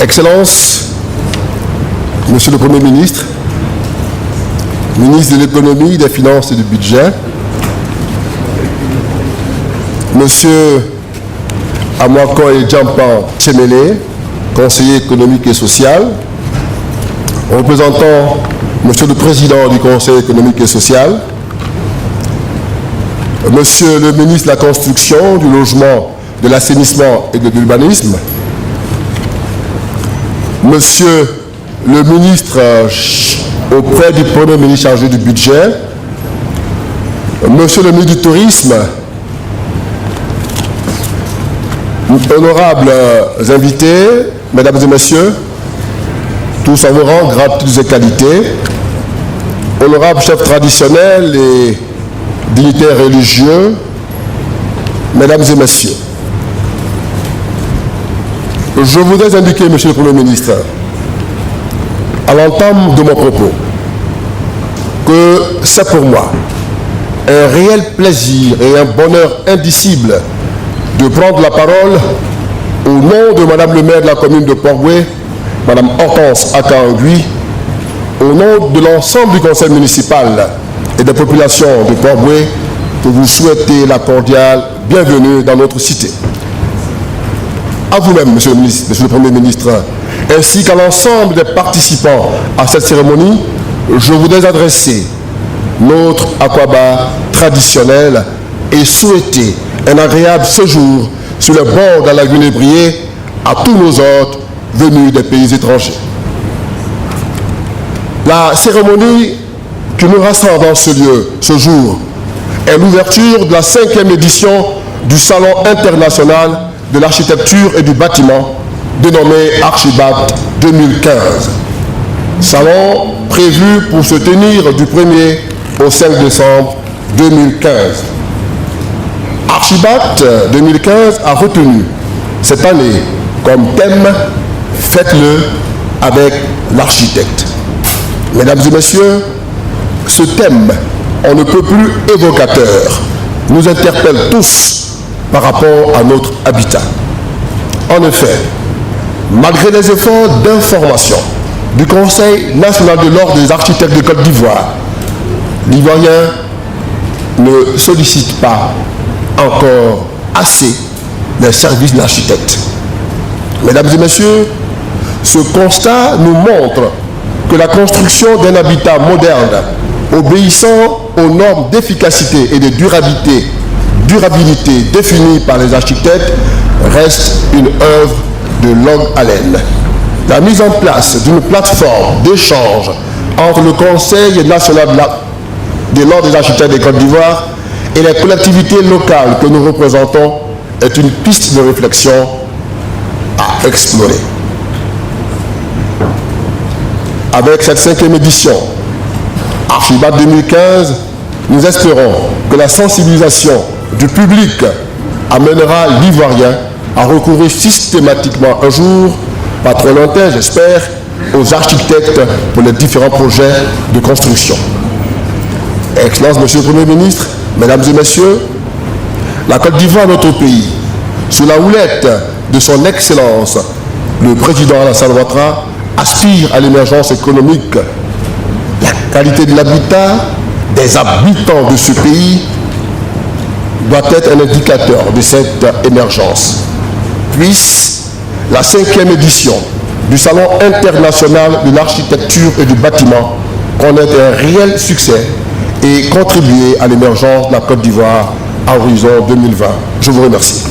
Excellences, Monsieur le Premier ministre, ministre de l'économie, des finances et du budget, Monsieur Amoakoy Djampan Tchemele, conseiller économique et social, représentant Monsieur le Président du Conseil économique et social, Monsieur le ministre de la Construction, du Logement, de l'Assainissement et de l'Urbanisme, Monsieur le ministre auprès du Premier ministre chargé du budget, Monsieur le ministre du Tourisme, honorables invités, Mesdames et Messieurs, tous en vos rangs, grades, titres et qualités, honorables chefs traditionnels et dignitaires religieux, Mesdames et Messieurs, je voudrais indiquer, Monsieur le Premier ministre, à l'entame de mon propos, que c'est pour moi un réel plaisir et un bonheur indicible de prendre la parole au nom de Madame le maire de la commune de Port-Bouët, Madame Hortense Akangui, au nom de l'ensemble du conseil municipal et des populations de Port-Bouët, pour vous souhaiter la cordiale bienvenue dans notre cité. À vous-même, Monsieur le ministre, Monsieur le Premier ministre, ainsi qu'à l'ensemble des participants à cette cérémonie, je voudrais adresser notre Akwaba traditionnel et souhaiter un agréable séjour sur le bord de la lagune Ébrié à tous nos hôtes venus des pays étrangers. La cérémonie qui nous rassemble dans ce lieu, ce jour, est l'ouverture de la 5e édition du Salon international de l'architecture et du bâtiment, dénommé Archibat 2015. Salon prévu pour se tenir du 1er au 5 décembre 2015. Archibat 2015 a retenu cette année comme thème « Faites-le avec l'architecte ». Mesdames et messieurs, ce thème, on ne peut plus évocateur, nous interpelle tous par rapport à notre habitat. En effet, malgré les efforts d'information du Conseil national de l'ordre des architectes de Côte d'Ivoire, l'Ivoirien ne sollicite pas encore assez les services de l'architecte. Mesdames et messieurs, ce constat nous montre que la construction d'un habitat moderne, obéissant aux normes d'efficacité et de durabilité définies par les architectes, reste une œuvre de longue haleine. La mise en place d'une plateforme d'échange entre le Conseil national de l'ordre des architectes de Côte d'Ivoire et les collectivités locales que nous représentons est une piste de réflexion à explorer. Avec cette 5e édition, Archibat 2015, nous espérons que la sensibilisation du public amènera l'Ivoirien à recourir systématiquement un jour, pas trop lointain j'espère, aux architectes pour les différents projets de construction. Excellence, Monsieur le Premier ministre, Mesdames et Messieurs, la Côte d'Ivoire, notre pays, sous la houlette de son Excellence, le Président Alassane Ouattara, aspire à l'émergence économique. La qualité de l'habitat des habitants de ce pays doit être un indicateur de cette émergence. Puisse la 5e édition du Salon international de l'architecture et du bâtiment connaître un réel succès et contribuer à l'émergence de la Côte d'Ivoire à horizon 2020. Je vous remercie.